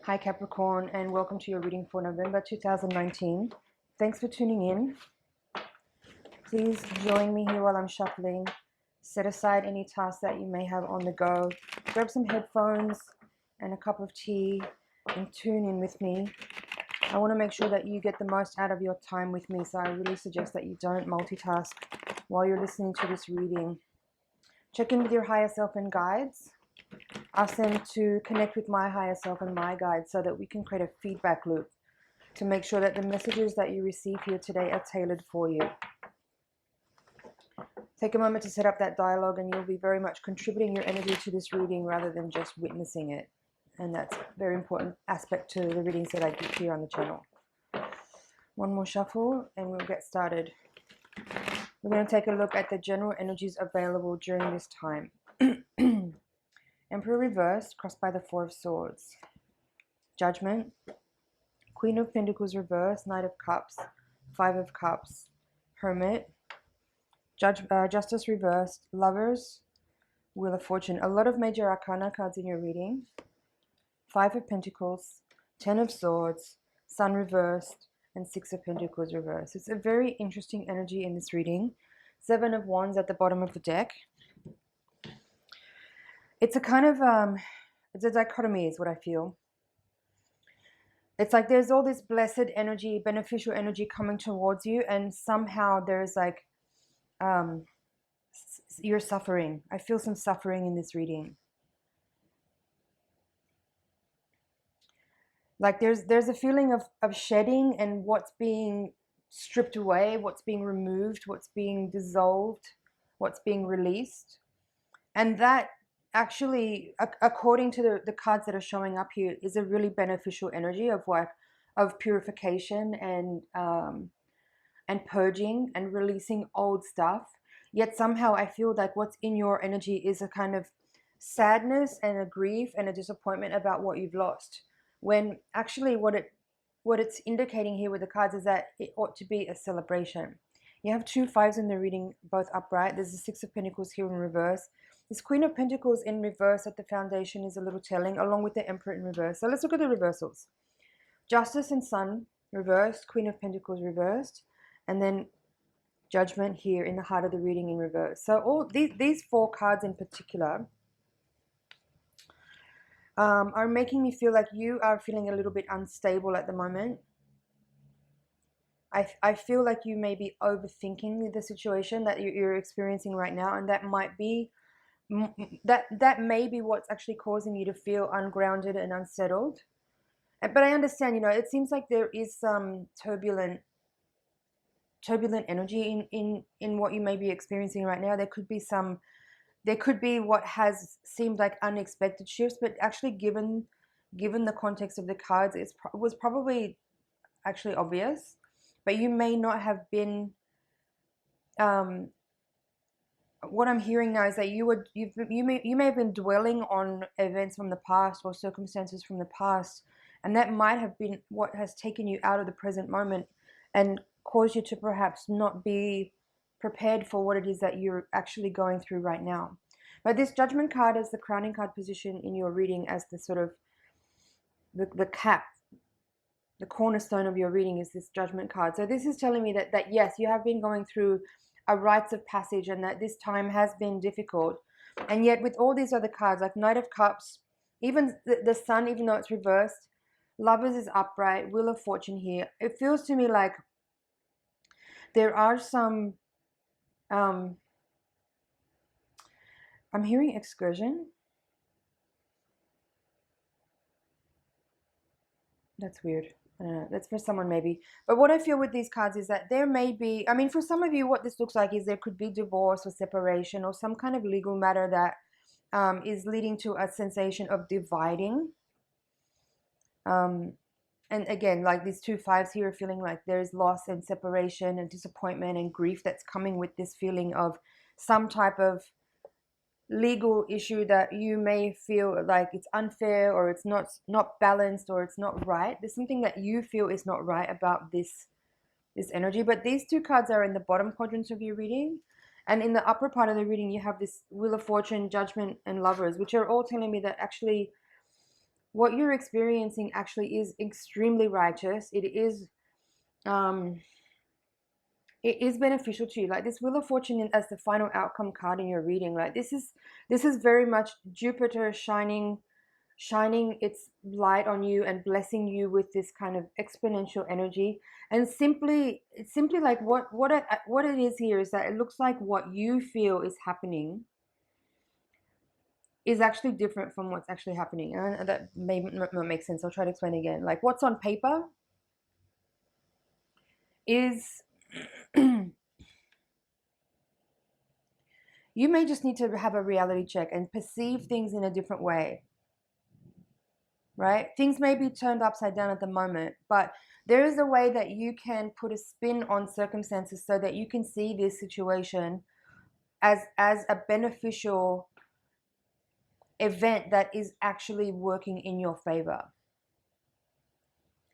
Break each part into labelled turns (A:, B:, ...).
A: Hi Capricorn, and welcome to your reading for November 2019. Thanks for tuning in. Please join me here while I'm shuffling. Set aside any tasks that you may have on the go. Grab some headphones and a cup of tea and tune in with me. I want to make sure that you get the most out of your time with me, so I really suggest that you don't multitask while you're listening to this reading. Check in with your higher self and guides. Ask them to connect with my higher self and my guides so that we can create a feedback loop to make sure that the messages that you receive here today are tailored for you. Take a moment to set up that dialogue, and you'll be very much contributing your energy to this reading rather than just witnessing it. And that's a very important aspect to the readings that I do here on the channel. One more shuffle and we'll get started. We're going to take a look at the general energies available during this time. Emperor reversed, crossed by the Four of Swords. Judgment. Queen of Pentacles reversed, Knight of Cups, Five of Cups, Hermit. Justice reversed, Lovers, Wheel of Fortune. A lot of major arcana cards in your reading. Five of Pentacles, Ten of Swords, Sun reversed, and Six of Pentacles reversed. It's a very interesting energy in this reading. Seven of Wands at the bottom of the deck. It's a kind of, it's a dichotomy is what I feel. It's like there's all this blessed energy, beneficial energy coming towards you, and somehow there's like, you're suffering. I feel some suffering in this reading. Like there's a feeling of shedding and what's being stripped away, what's being removed, what's being dissolved, what's being released. And that actually, according to the cards that are showing up here, is a really beneficial energy of work, of purification and purging and releasing old stuff. Yet somehow I feel like what's in your energy is a kind of sadness and a grief and a disappointment about what you've lost. When actually what it's indicating here with the cards is that it ought to be a celebration. You have two fives in the reading, both upright. There's the Six of Pentacles here in reverse. This Queen of Pentacles in reverse at the foundation is a little telling, along with the Emperor in reverse. So let's look at the reversals. Justice and Sun reversed, Queen of Pentacles reversed, and then Judgment here in the heart of the reading in reverse. So all these four cards in particular are making me feel like you are feeling a little bit unstable at the moment. I feel like you may be overthinking the situation that you're experiencing right now, and that might be that may be what's actually causing you to feel ungrounded and unsettled. But I understand, you know, it seems like there is some turbulent energy in what you may be experiencing right now. There could be what has seemed like unexpected shifts, but actually given the context of the cards, it was probably actually obvious. But you may not have been. What I'm hearing now is that you may have been dwelling on events from the past or circumstances from the past, and that might have been what has taken you out of the present moment and caused you to perhaps not be prepared for what it is that you're actually going through right now. But this Judgment card is the crowning card position in your reading as the sort of the cap. The cornerstone of your reading is this Judgment card. So this is telling me that yes, you have been going through a rites of passage and that this time has been difficult. And yet with all these other cards, like Knight of Cups, even the Sun, even though it's reversed, Lovers is upright, Wheel of Fortune here. It feels to me like there are some, I'm hearing excursion. That's weird. I don't know, that's for someone maybe. But what I feel with these cards is that there may be, I mean, for some of you, what this looks like is there could be divorce or separation or some kind of legal matter that is leading to a sensation of dividing. And again, like these two fives here are feeling like there's loss and separation and disappointment and grief that's coming with this feeling of some type of legal issue that you may feel like it's unfair or it's not balanced or it's not right. There's something that you feel is not right about this energy. But these two cards are in the bottom quadrants of your reading, and in the upper part of the reading you have this Wheel of Fortune, Judgment, and Lovers, which are all telling me that actually what you're experiencing actually is extremely righteous. It is beneficial to you. Like this Wheel of Fortune as the final outcome card in your reading, like this is very much Jupiter shining its light on you and blessing you with this kind of exponential energy. And it's simply like what it is here is that it looks like what you feel is happening is actually different from what's actually happening. And that may not make sense. I'll try to explain again. Like what's on paper is you may just need to have a reality check and perceive things in a different way, right? Things may be turned upside down at the moment, but there is a way that you can put a spin on circumstances so that you can see this situation as a beneficial event that is actually working in your favor.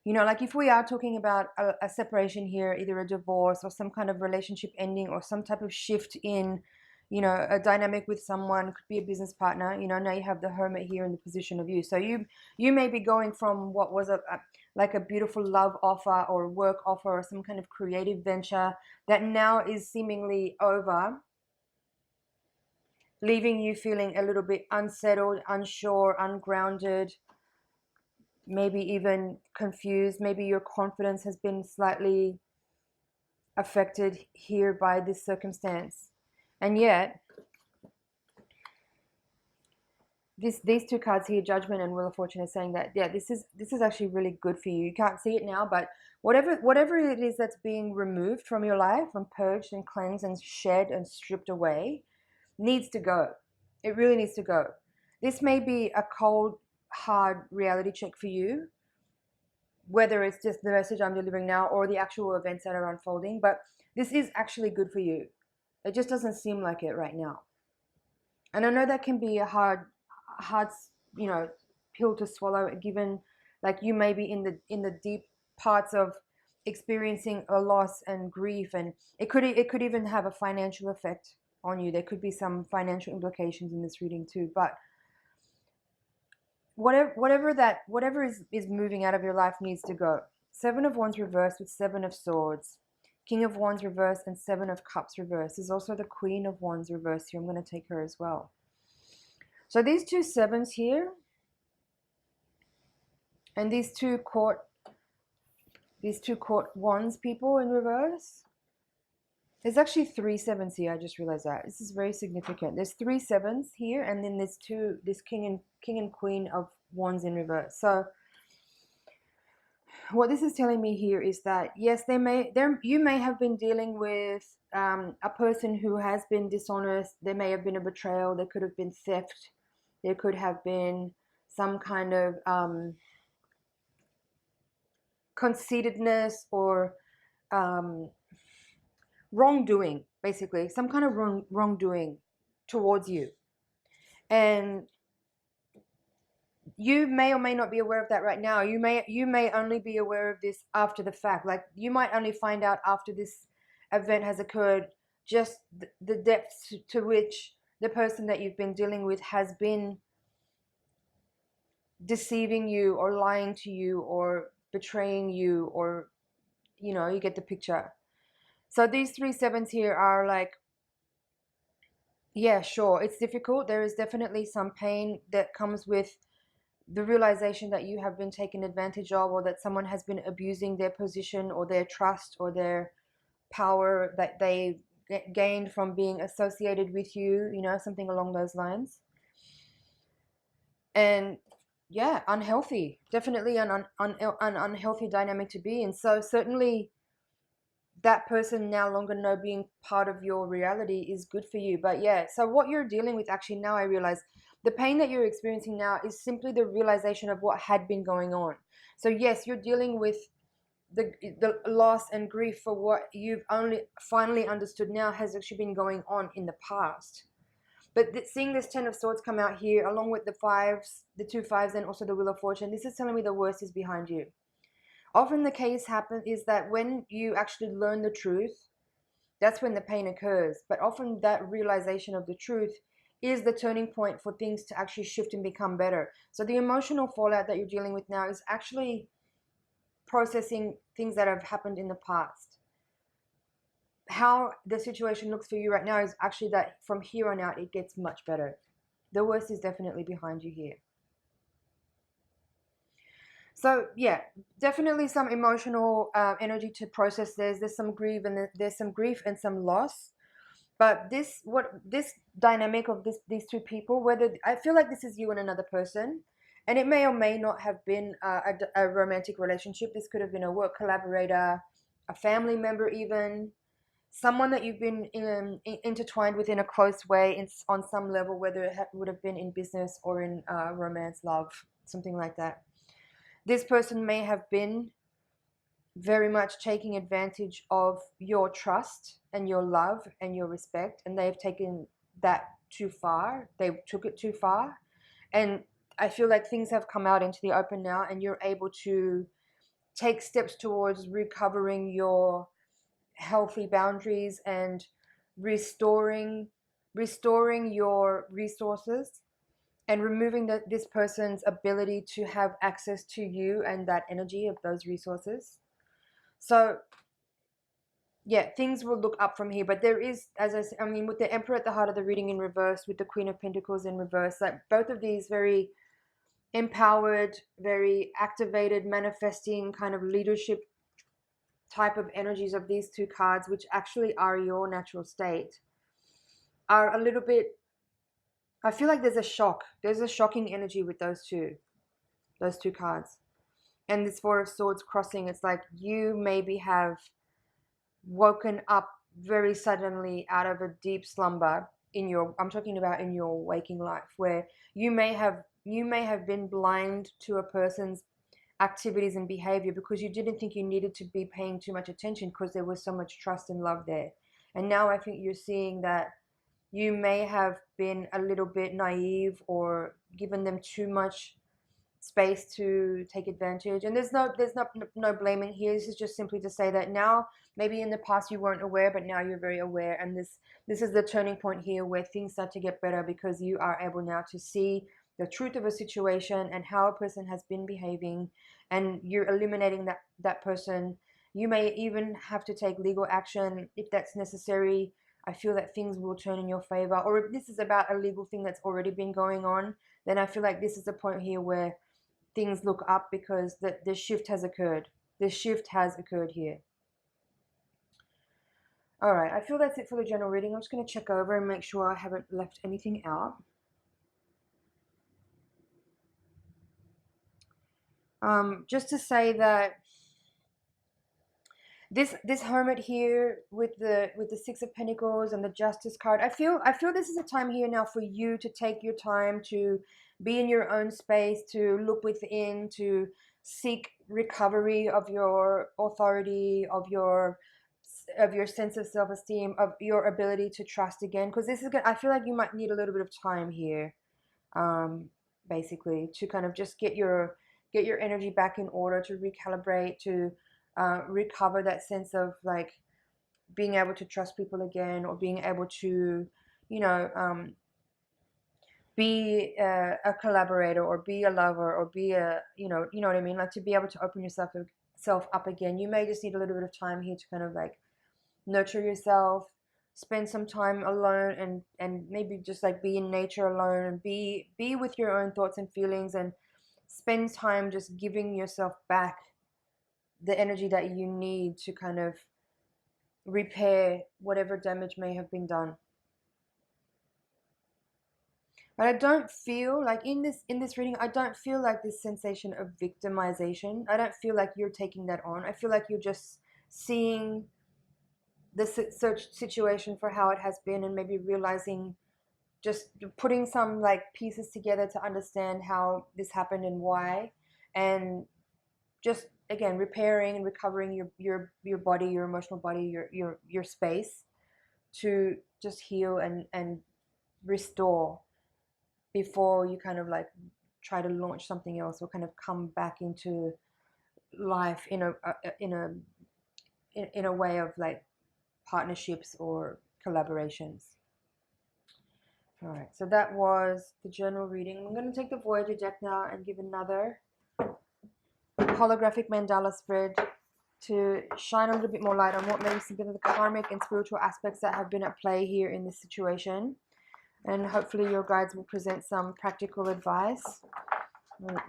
A: You know, like if we are talking about a separation here, either a divorce or some kind of relationship ending or some type of shift in, you know, a dynamic with someone, could be a business partner. You know, now you have the Hermit here in the position of you. So you may be going from what was like a beautiful love offer or work offer or some kind of creative venture that now is seemingly over, leaving you feeling a little bit unsettled, unsure, ungrounded, maybe even confused. Maybe your confidence has been slightly affected here by this circumstance. And yet, these two cards here, Judgment and Wheel of Fortune, are saying that, yeah, this is actually really good for you. You can't see it now, but whatever it is that's being removed from your life and purged and cleansed and shed and stripped away needs to go. It really needs to go. This may be a cold, hard reality check for you, whether it's just the message I'm delivering now or the actual events that are unfolding, but this is actually good for you. It just doesn't seem like it right now. And I know that can be a hard, you know, pill to swallow, given like you may be in the deep parts of experiencing a loss and grief, and it could even have a financial effect on you. There could be some financial implications in this reading too. But whatever is moving out of your life needs to go. Seven of Wands reversed with Seven of Swords, King of Wands reversed, and Seven of Cups reversed. There's also the Queen of Wands reversed here. I'm going to take her as well. So these two sevens here, and these two court wands people in reverse. There's actually three sevens here. I just realized that. This is very significant. There's three sevens here, and then there's this king and queen of wands in reverse. So what this is telling me here is that yes, you may have been dealing with a person who has been dishonest. There may have been a betrayal. There could have been theft. There could have been some kind of conceitedness or wrongdoing, basically some kind of wrongdoing towards you, and you may or may not be aware of that right now. You may only be aware of this after the fact. Like you might only find out after this event has occurred just the depths to which the person that you've been dealing with has been deceiving you or lying to you or betraying you, or you know, you get the picture. So these three sevens here are like, yeah, sure, it's difficult. There is definitely some pain that comes with the realization that you have been taken advantage of, or that someone has been abusing their position or their trust or their power that they gained from being associated with you, you know, something along those lines. And yeah, unhealthy, definitely an unhealthy dynamic to be in. So certainly that person no longer know being part of your reality is good for you. But yeah, so what you're dealing with actually now, I realize the pain that you're experiencing now is simply the realization of what had been going on. So yes, you're dealing with the loss and grief for what you've only finally understood now has actually been going on in the past. But seeing this Ten of Swords come out here, along with the two fives, and also the Wheel of Fortune, this is telling me the worst is behind you. Often the case is that when you actually learn the truth, that's when the pain occurs. But often that realization of the truth is the turning point for things to actually shift and become better. So the emotional fallout that you're dealing with now is actually processing things that have happened in the past. How the situation looks for you right now is actually that from here on out, it gets much better. The worst is definitely behind you here. So yeah, definitely some emotional energy to process. There's some grief, and there's some grief and some loss. But this dynamic of these two people, whether I feel like this is you and another person, and it may or may not have been a romantic relationship. This could have been a work collaborator, a family member, even someone that you've been intertwined with in a close way on some level, whether it would have been in business or in romance, love, something like that. This person may have been very much taking advantage of your trust and your love and your respect, and they've taken that too far. They took it too far, and I feel like things have come out into the open now, and you're able to take steps towards recovering your healthy boundaries and restoring your resources, and removing this person's ability to have access to you and that energy of those resources. So yeah, things will look up from here, but there is, as I said, I mean, with the Emperor at the heart of the reading in reverse, with the Queen of Pentacles in reverse, like both of these very empowered, very activated, manifesting kind of leadership type of energies of these two cards, which actually are your natural state, are a little bit, I feel like there's a shocking energy with those two cards. And this Four of Swords crossing, it's like you maybe have woken up very suddenly out of a deep slumber I'm talking about in your waking life, where you may have been blind to a person's activities and behavior because you didn't think you needed to be paying too much attention because there was so much trust and love there. And now I think you're seeing that you may have been a little bit naive or given them too much space to take advantage. And there's no blaming here. This is just simply to say that now, maybe in the past you weren't aware, but now you're very aware. And this is the turning point here where things start to get better, because you are able now to see the truth of a situation and how a person has been behaving, and you're eliminating that person. You may even have to take legal action if that's necessary. I feel that things will turn in your favor. Or if this is about a legal thing that's already been going on, then I feel like this is the point here where things look up, because the shift has occurred. The shift has occurred here. All right, I feel that's it for the general reading. I'm just going to check over and make sure I haven't left anything out. Just to say that this hermit here with the Six of Pentacles and the Justice card, I feel this is a time here now for you to take your time to be in your own space, to look within, to seek recovery of your authority, of your sense of self-esteem, of your ability to trust again, because this is good. I feel like you might need a little bit of time here, basically, to kind of just get your energy back in order, to recalibrate, to recover that sense of like being able to trust people again, or being able to, be a collaborator, or be a lover, or be a, you know what I mean? Like to be able to open yourself up again. You may just need a little bit of time here to kind of like nurture yourself, spend some time alone, and maybe just like be in nature alone, and be with your own thoughts and feelings, and spend time just giving yourself back the energy that you need to kind of repair whatever damage may have been done. But I don't feel like in this reading, I don't feel like this sensation of victimization. I don't feel like you're taking that on. I feel like you're just seeing the situation for how it has been, and maybe realizing, just putting some like pieces together to understand how this happened and why, and just again repairing and recovering your body, your emotional body, your space, to just heal and restore before you kind of like try to launch something else, or kind of come back into life in a way of like partnerships or collaborations. All right, so that was the general reading. I'm going to take the Voyager deck now and give another holographic mandala spread to shine a little bit more light on what maybe some of the karmic and spiritual aspects that have been at play here in this situation. And hopefully your guides will present some practical advice,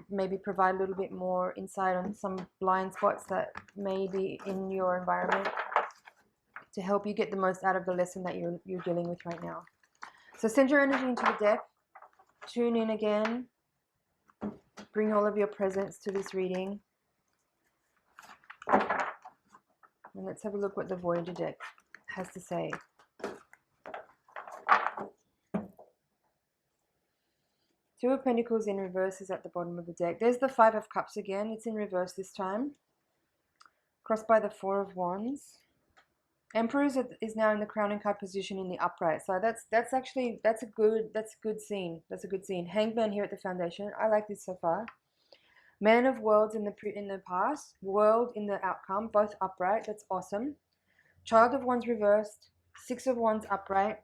A: maybe provide a little bit more insight on some blind spots that may be in your environment to help you get the most out of the lesson that you're dealing with right now. So send your energy into the deck, tune in again, bring all of your presence to this reading, and let's have a look what the Voyager deck has to say. Two of Pentacles in reverse is at the bottom of the deck. There's the Five of Cups again. It's in reverse this time. Crossed by the Four of Wands. Emperor is now in the crowning card position in the upright. So that's a good scene. That's a good scene. Hangman here at the foundation. I like this so far. Man of Worlds in the past. World in the outcome. Both upright. That's awesome. Child of Wands reversed. Six of Wands upright.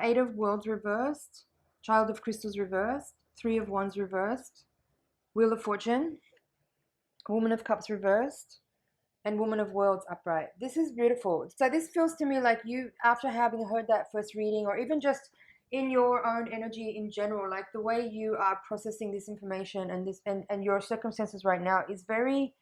A: Eight of Worlds reversed. Child of Crystals reversed. Three of Wands reversed. Wheel of Fortune. Woman of Cups reversed. And Woman of Worlds upright. This is beautiful. So this feels to me like you, after having heard that first reading, or even just in your own energy in general, like the way you are processing this information and your circumstances right now is very,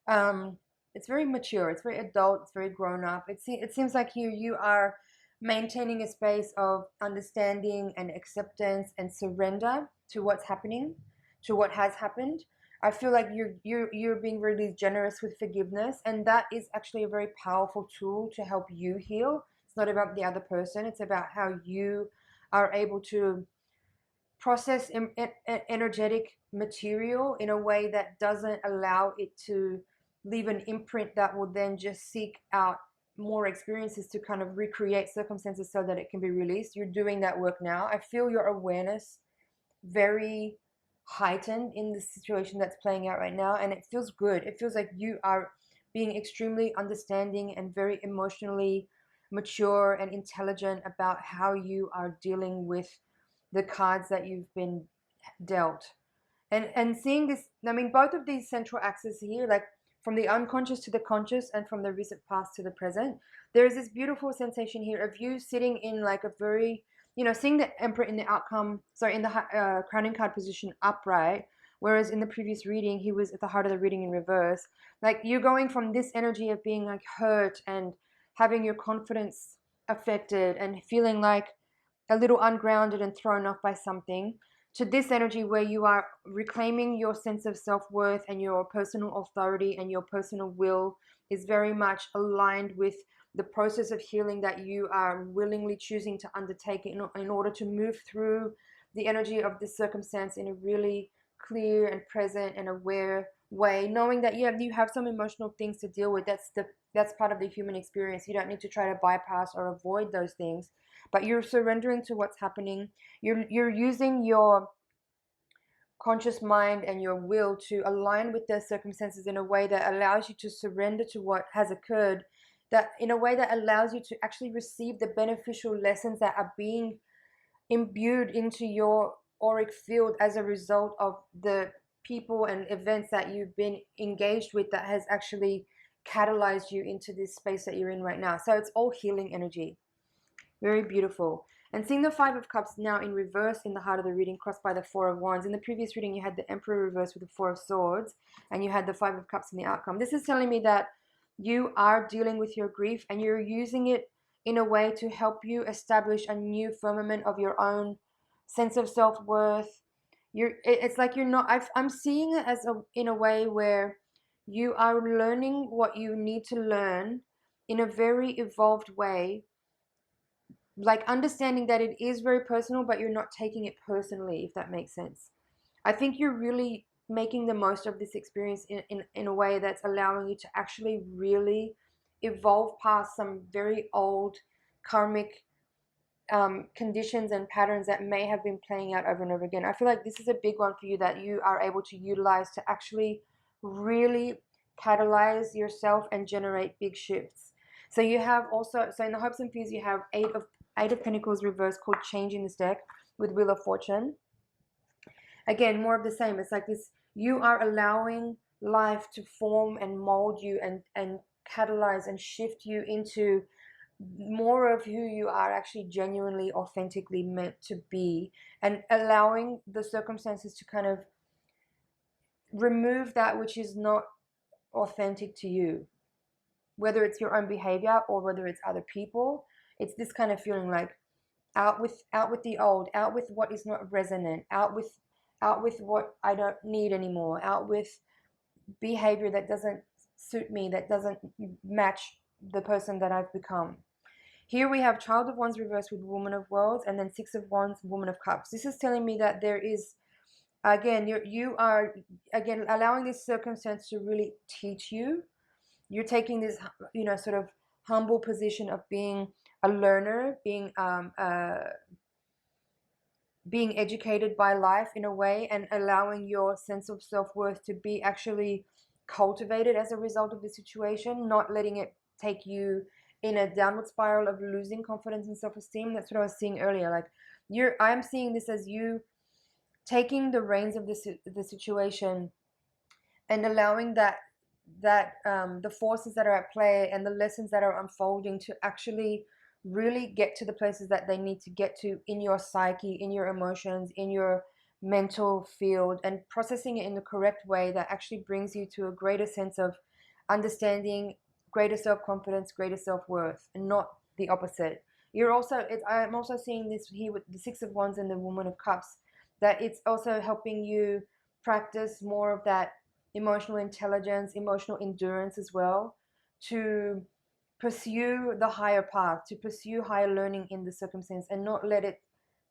A: it's very mature. It's very adult. It's very grown up. It seems like you are maintaining a space of understanding and acceptance and surrender to what's happening, to what has happened. I feel like you're being really generous with forgiveness, and that is actually a very powerful tool to help you heal. It's not about the other person. It's about how you are able to process energetic material in a way that doesn't allow it to leave an imprint that will then just seek out more experiences to kind of recreate circumstances so that it can be released. You're doing that work now. I feel your awareness very heightened in the situation that's playing out right now, and it feels good. It feels like you are being extremely understanding and very emotionally mature and intelligent about how you are dealing with the cards that you've been dealt. And seeing this, I mean, both of these central axes here, like from the unconscious to the conscious and from the recent past to the present, there's this beautiful sensation here of you sitting in like a very, seeing the Emperor in the outcome, sorry, in the crowning card position upright, whereas in the previous reading, he was at the heart of the reading in reverse. Like you're going from this energy of being like hurt and having your confidence affected and feeling like a little ungrounded and thrown off by something, to this energy where you are reclaiming your sense of self-worth and your personal authority and your personal will is very much aligned with the process of healing that you are willingly choosing to undertake in order to move through the energy of this circumstance in a really clear and present and aware way, knowing that you have some emotional things to deal with. That's part of the human experience. You don't need to try to bypass or avoid those things, but you're surrendering to what's happening. You're using your conscious mind and your will to align with the circumstances in a way that allows you to surrender to what has occurred, that in a way that allows you to actually receive the beneficial lessons that are being imbued into your auric field as a result of the people and events that you've been engaged with that has actually catalyzed you into this space that you're in right now. So it's all healing energy. Very beautiful. And seeing the Five of Cups now in reverse in the heart of the reading, crossed by the Four of Wands. In the previous reading, you had the Emperor reversed with the Four of Swords, and you had the Five of Cups in the outcome. This is telling me that you are dealing with your grief, and you're using it in a way to help you establish a new firmament of your own sense of self-worth. It's like you're not, I'm seeing it as in a way where you are learning what you need to learn in a very evolved way, like understanding that it is very personal, but you're not taking it personally, if that makes sense. I think you're really making the most of this experience in a way that's allowing you to actually really evolve past some very old karmic conditions and patterns that may have been playing out over and over again. I feel like this is a big one for you that you are able to utilize to actually really catalyze yourself and generate big shifts. So you have also, so in the hopes and fears, you have Eight of Pentacles reversed, called change in this deck, with Wheel of Fortune. Again, more of the same. It's like this, you are allowing life to form and mold you and catalyze and shift you into more of who you are actually genuinely, authentically meant to be, and allowing the circumstances to kind of remove that which is not authentic to you, whether it's your own behavior or whether it's other people. It's this kind of feeling like out with the old, out with what is not resonant, out with what I don't need anymore, out with behavior that doesn't suit me, that doesn't match the person that I've become. Here we have Child of Wands reversed with Woman of Worlds, and then Six of Wands, Woman of Cups. This is telling me that there is, again, you are again allowing this circumstance to really teach you. You're taking this, you know, sort of humble position of being a learner, being educated by life in a way, and allowing your sense of self-worth to be actually cultivated as a result of the situation, not letting it take you in a downward spiral of losing confidence and self-esteem. That's what I was seeing earlier. Like I'm seeing this as you taking the reins of the situation and allowing that the forces that are at play and the lessons that are unfolding to actually really get to the places that they need to get to in your psyche, in your emotions, in your mental field, and processing it in the correct way that actually brings you to a greater sense of understanding, greater self-confidence, greater self-worth, and not the opposite. I'm also seeing this here with the Six of Wands and the Woman of Cups, that it's also helping you practice more of that emotional intelligence, emotional endurance as well, to pursue the higher path, to pursue higher learning in the circumstance, and not let it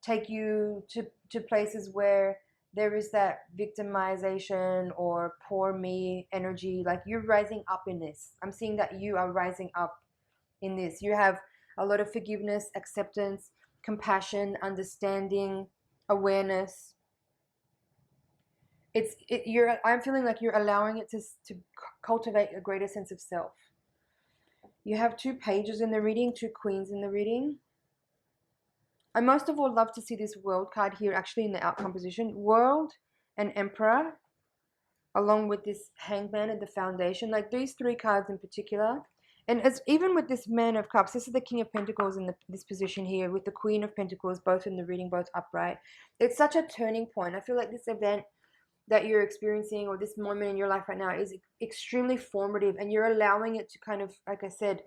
A: take you to places where there is that victimization or poor me energy. Like you're rising up in this. I'm seeing that you are rising up in this. You have a lot of forgiveness, acceptance, compassion, understanding, awareness. I'm feeling like you're allowing it to cultivate a greater sense of self. You have two pages in the reading, two queens in the reading. I most of all love to see this World card here actually in the outcome position. World and Emperor, along with this Hangman and the Foundation. Like these three cards in particular. And as even with this Man of Cups, this is the King of Pentacles in this position here, with the Queen of Pentacles, both in the reading, both upright. It's such a turning point. I feel like this event that you're experiencing, or this moment in your life right now, is extremely formative, and you're allowing it to kind of, like I said,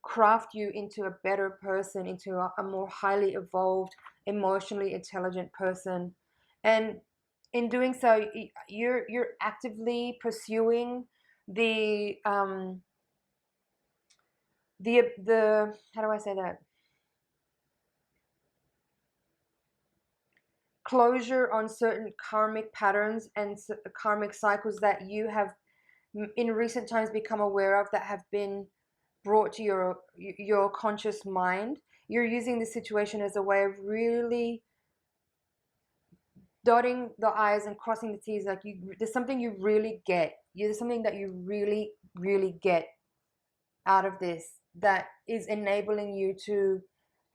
A: craft you into a better person, into a more highly evolved, emotionally intelligent person. And in doing so, you're actively pursuing the how do I say that, closure on certain karmic patterns and karmic cycles that you have in recent times become aware of, that have been brought to your conscious mind. You're using this situation as a way of really dotting the I's and crossing the T's. Like there's something you really get. There's something that you really, really get out of this, that is enabling you to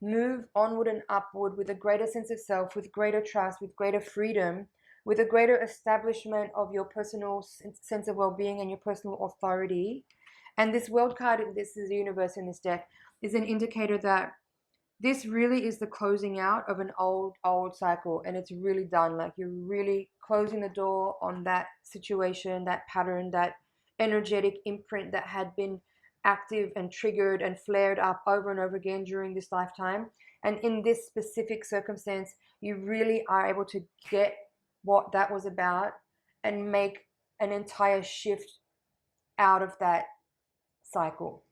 A: move onward and upward with a greater sense of self, with greater trust, with greater freedom, with a greater establishment of your personal sense of well-being and your personal authority. And this World card, this is the universe in this deck, is an indicator that this really is the closing out of an old cycle, and it's really done. Like you're really closing the door on that situation, that pattern, that energetic imprint that had been active and triggered and flared up over and over again during this lifetime. And in this specific circumstance, you really are able to get what that was about and make an entire shift out of that cycle.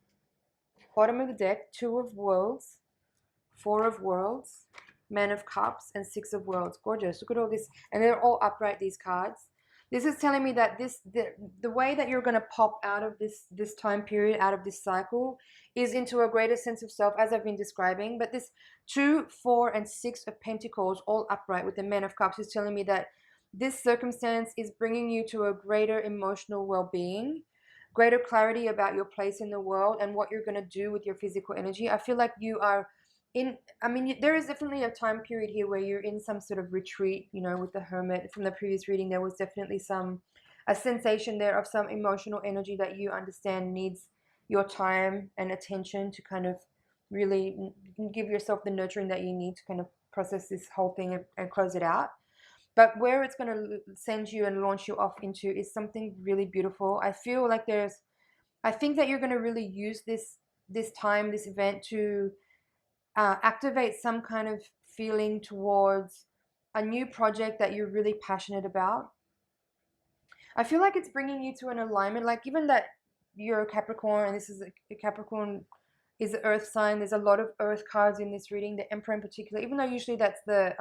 A: Bottom of the deck, Two of Worlds, Four of Worlds, Man of Cups, and Six of Worlds. Gorgeous. Look at all this. And they're all upright, these cards. This is telling me that the way that you're going to pop out of this time period, out of this cycle, is into a greater sense of self, as I've been describing. But this 2, 4, and 6 of Pentacles, all upright with the Man of Cups, is telling me that this circumstance is bringing you to a greater emotional well-being, greater clarity about your place in the world and what you're going to do with your physical energy. I feel like you are I mean, there is definitely a time period here where you're in some sort of retreat, you know, with the hermit. From the previous reading, there was definitely a sensation there of some emotional energy that you understand needs your time and attention to kind of really give yourself the nurturing that you need to kind of process this whole thing and close it out. But where it's going to send you and launch you off into is something really beautiful. I think that you're going to really use this time, this event, to activate some kind of feeling towards a new project that you're really passionate about. I feel like it's bringing you to an alignment, like given that you're a Capricorn and this is a Capricorn is the earth sign. There's a lot of earth cards in this reading, the Emperor in particular, even though usually that's the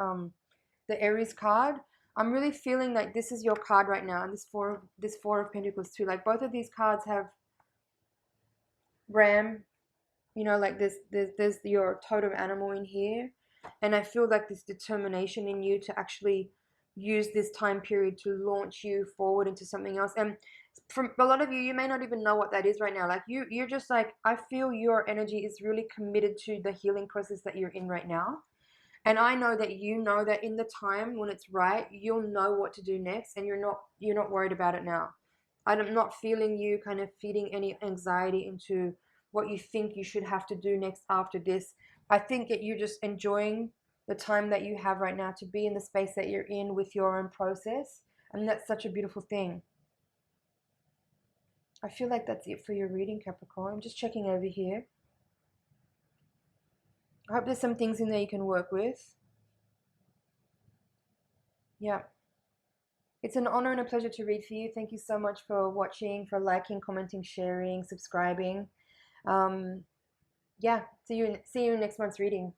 A: Aries card. I'm really feeling like this is your card right now, and this four of Pentacles too. Like both of these cards have Ram, you know, like there's your totem animal in here, and I feel like this determination in you to actually use this time period to launch you forward into something else. And from a lot of you, you may not even know what that is right now. Like you're just like, I feel your energy is really committed to the healing process that you're in right now. And I know that you know that in the time when it's right, you'll know what to do next, and you're not worried about it now. I'm not feeling you kind of feeding any anxiety into what you think you should have to do next after this. I think that you're just enjoying the time that you have right now to be in the space that you're in with your own process. And that's such a beautiful thing. I feel like that's it for your reading, Capricorn. I'm just checking over here. I hope there's some things in there you can work with. Yeah. It's an honor and a pleasure to read for you. Thank you so much for watching, for liking, commenting, sharing, subscribing. Yeah, see you in next month's reading.